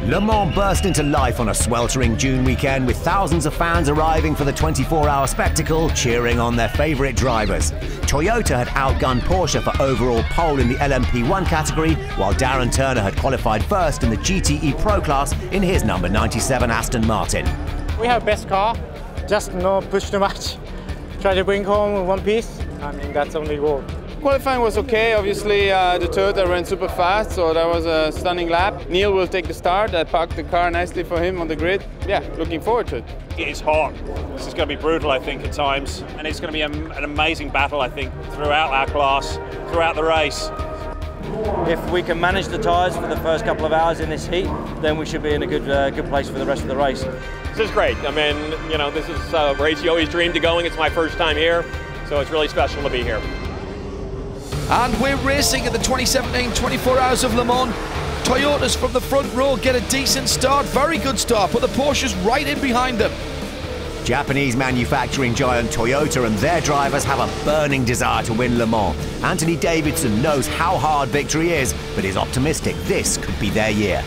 Le Mans burst into life on a sweltering June weekend with thousands of fans arriving for the 24-hour spectacle, cheering on their favourite drivers. Toyota had outgunned Porsche for overall pole in the LMP1 category, while Darren Turner had qualified first in the GTE Pro class in his number 97 Aston Martin. We have best car, just not push too much. Try to bring home one piece. I mean, that's only goal. Qualifying was okay. Obviously, the Toyota ran super fast, so that was a stunning lap. Neil will take the start. I parked the car nicely for him on the grid. Yeah, looking forward to it. It's hot. This is going to be brutal, I think, at times. And it's going to be an amazing battle, I think, throughout our class, throughout the race. If we can manage the tyres for the first couple of hours in this heat, then we should be in a good place for the rest of the race. This is great. I mean, you know, this is a race you always dreamed of going. It's my first time here, so it's really special to be here. And we're racing at the 2017 24 Hours of Le Mans. Toyotas from the front row get a decent start, very good start, but the Porsche's right in behind them. Japanese manufacturing giant Toyota and their drivers have a burning desire to win Le Mans. Anthony Davidson knows how hard victory is, but is optimistic this could be their year.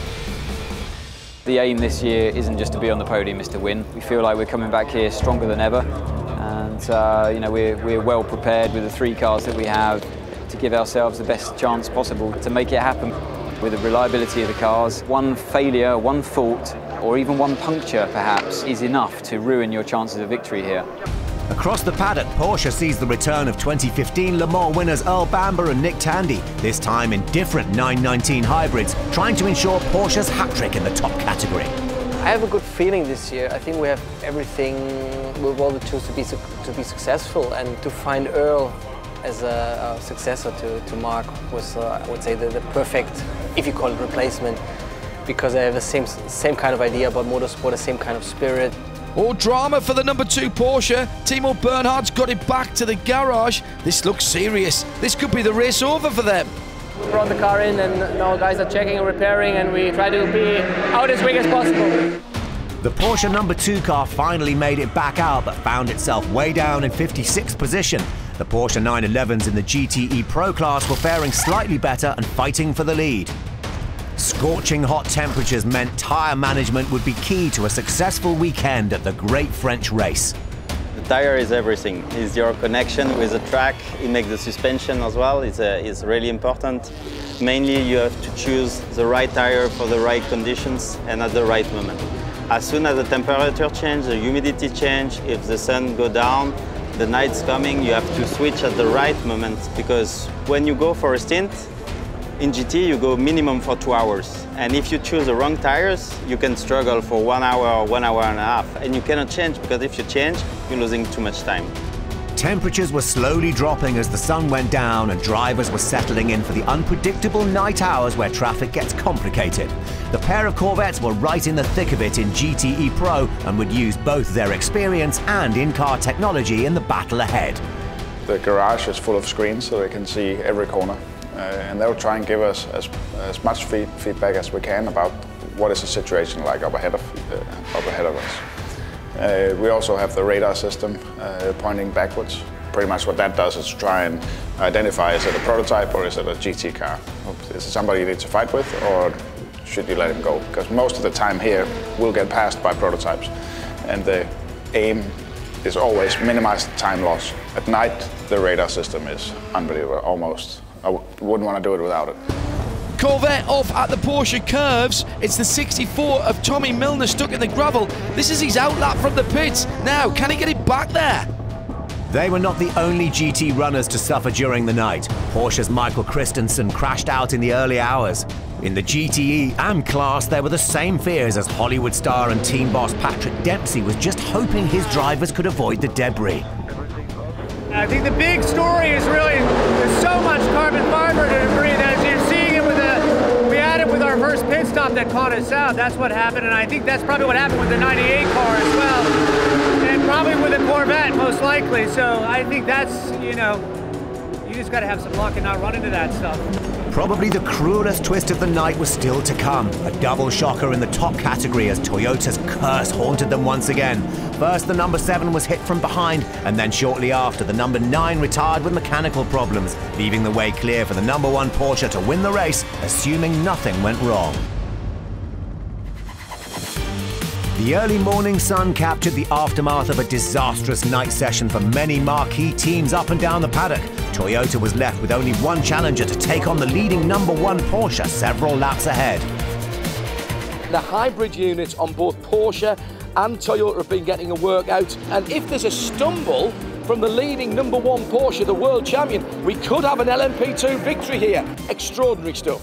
The aim this year isn't just to be on the podium, it's to win. We feel like we're coming back here stronger than ever, and you know, we're well prepared with the three cars that we have to give ourselves the best chance possible to make it happen. With the reliability of the cars, one failure, one fault, or even one puncture perhaps, is enough to ruin your chances of victory here. Across the paddock, Porsche sees the return of 2015 Le Mans winners Earl Bamber and Nick Tandy, this time in different 919 hybrids, trying to ensure Porsche's hat-trick in the top category. I have a good feeling this year. I think we have everything with all the tools to be successful, and to find Earl as a successor to Mark was, I would say, the perfect, if you call it, replacement, because I have the same kind of idea about motorsport, the same kind of spirit. Oh, drama for the number 2 Porsche. Timo Bernhard's got it back to the garage. This looks serious. This could be the race over for them. We brought the car in, and now guys are checking and repairing, and we try to be out as quick as possible. The Porsche number 2 car finally made it back out, but found itself way down in 56th position. The Porsche 911s in the GTE Pro class were faring slightly better and fighting for the lead. Scorching hot temperatures meant tyre management would be key to a successful weekend at the great French race. The tyre is everything. It's your connection with the track. It makes the suspension as well. It's really important. Mainly you have to choose the right tyre for the right conditions and at the right moment. As soon as the temperature change, the humidity change, if the sun go down, the night's coming, you have to switch at the right moment, because when you go for a stint, in GT you go minimum for 2 hours. And if you choose the wrong tires, you can struggle for 1 hour or 1 hour and a half. And you cannot change, because if you change, you're losing too much time. Temperatures were slowly dropping as the sun went down and drivers were settling in for the unpredictable night hours where traffic gets complicated. The pair of Corvettes were right in the thick of it in GTE Pro and would use both their experience and in-car technology in the battle ahead. The garage is full of screens so they can see every corner, and they'll try and give us as much feedback as we can about what is the situation like up ahead of us. We also have the radar system pointing backwards. Pretty much what that does is try and identify, is it a prototype or is it a GT car? Is it somebody you need to fight with, or should you let him go? Because most of the time here we'll get passed by prototypes, and the aim is always minimize the time loss. At night the radar system is unbelievable, almost. I wouldn't want to do it without it. Corvette off at the Porsche curves. It's the 64 of Tommy Milner stuck in the gravel. This is his outlap from the pits. Now, can he get it back there? They were not the only GT runners to suffer during the night. Porsche's Michael Christensen crashed out in the early hours. In the GTE AM class, there were the same fears as Hollywood star and team boss Patrick Dempsey was just hoping his drivers could avoid the debris. I think the big story is really there's so much carbon fiber debris that you're seeing it we had it with our first pit stop that caught us out. That's what happened, and I think that's probably what happened with the 98 car as well, and probably with the Corvette most likely. So I think that's, you know, you just got to have some luck and not run into that stuff. Probably the cruelest twist of the night was still to come. A double shocker in the top category as Toyota's curse haunted them once again. First, the number 7 was hit from behind, and then shortly after, the number 9 retired with mechanical problems, leaving the way clear for the number 1 Porsche to win the race, assuming nothing went wrong. The early morning sun captured the aftermath of a disastrous night session for many marquee teams up and down the paddock. Toyota was left with only one challenger to take on the leading #1 Porsche several laps ahead. The hybrid units on both Porsche and Toyota have been getting a workout, and if there's a stumble from the leading #1 Porsche, the world champion, we could have an LMP2 victory here. Extraordinary stuff.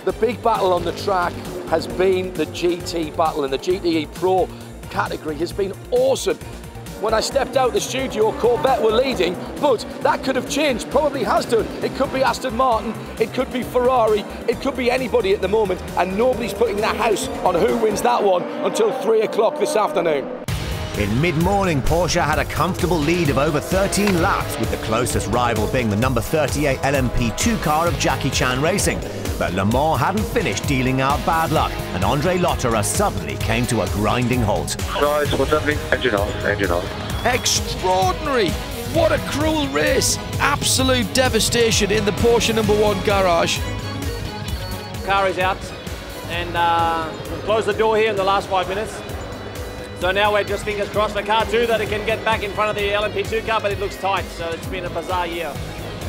The big battle on the track has been the GT battle, and the GTE Pro category has been awesome. When I stepped out the studio, Corvette were leading, but that could have changed, probably has done. It could be Aston Martin, it could be Ferrari, it could be anybody at the moment, and nobody's putting their house on who wins that one until 3 o'clock this afternoon. In mid-morning, Porsche had a comfortable lead of over 13 laps, with the closest rival being the #38 LMP2 car of Jacki Racing. But Le Mans hadn't finished dealing out bad luck, and Andre Lotterer suddenly came to a grinding halt. Guys, what's happening? Engine off, engine off. Extraordinary! What a cruel race! Absolute devastation in the Porsche #1 garage. Car is out, and we've closed the door here in the last 5 minutes. So now we're just fingers crossed for car 2 that it can get back in front of the LMP2 car, but it looks tight, so it's been a bizarre year.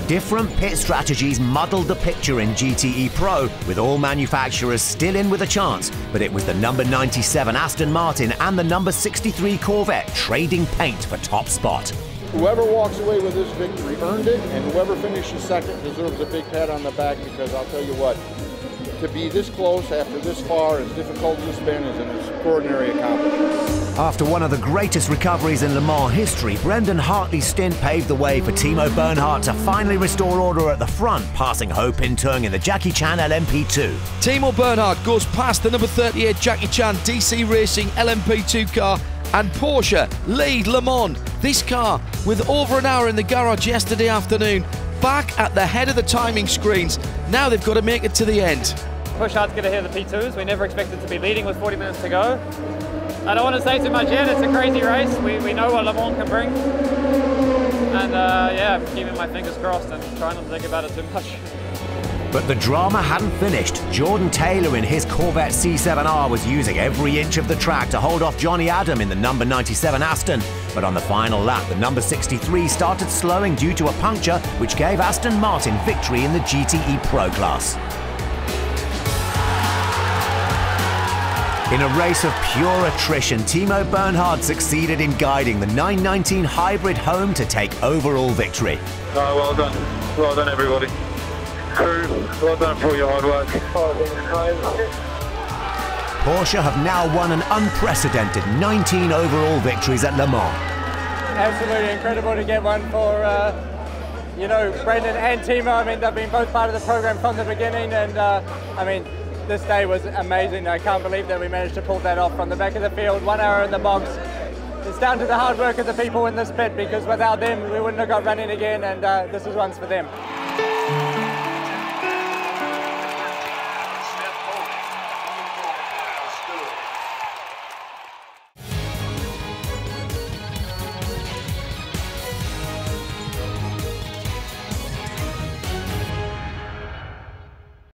Different pit strategies muddled the picture in GTE Pro, with all manufacturers still in with a chance, but it was the #97 Aston Martin and the #63 Corvette trading paint for top spot. Whoever walks away with this victory earned it, and whoever finishes second deserves a big pat on the back, because I'll tell you what, to be this close after this far, as difficult as it's been, is an extraordinary accomplishment. After one of the greatest recoveries in Le Mans history, Brendon Hartley's stint paved the way for Timo Bernhard to finally restore order at the front, passing Ho Pin Tung in the Jacki LMP2. Timo Bernhard goes past the #38 Jacki DC Racing LMP2 car, and Porsche lead Le Mans. This car, with over an hour in the garage yesterday afternoon, back at the head of the timing screens. Now they've got to make it to the end. Push hard to get ahead of the P2s. We never expected to be leading with 40 minutes to go. I don't want to say too much yet. It's a crazy race. We know what Le Mans can bring. And yeah, I'm keeping my fingers crossed and trying not to think about it too much. But the drama hadn't finished. Jordan Taylor in his Corvette C7R was using every inch of the track to hold off Johnny Adam in the #97 Aston. But on the final lap, the #63 started slowing due to a puncture, which gave Aston Martin victory in the GTE Pro class. In a race of pure attrition, Timo Bernhard succeeded in guiding the 919 hybrid home to take overall victory. Oh, well done. Well done, everybody. Crew, well done for all your hard work. Porsche have now won an unprecedented 19 overall victories at Le Mans. Absolutely incredible to get one for, you know, Brendon and Timo. I mean, they've been both part of the program from the beginning, and I mean, this day was amazing. I can't believe that we managed to pull that off from the back of the field, 1 hour in the box. It's down to the hard work of the people in this pit, because without them, we wouldn't have got running again, and this is one's for them.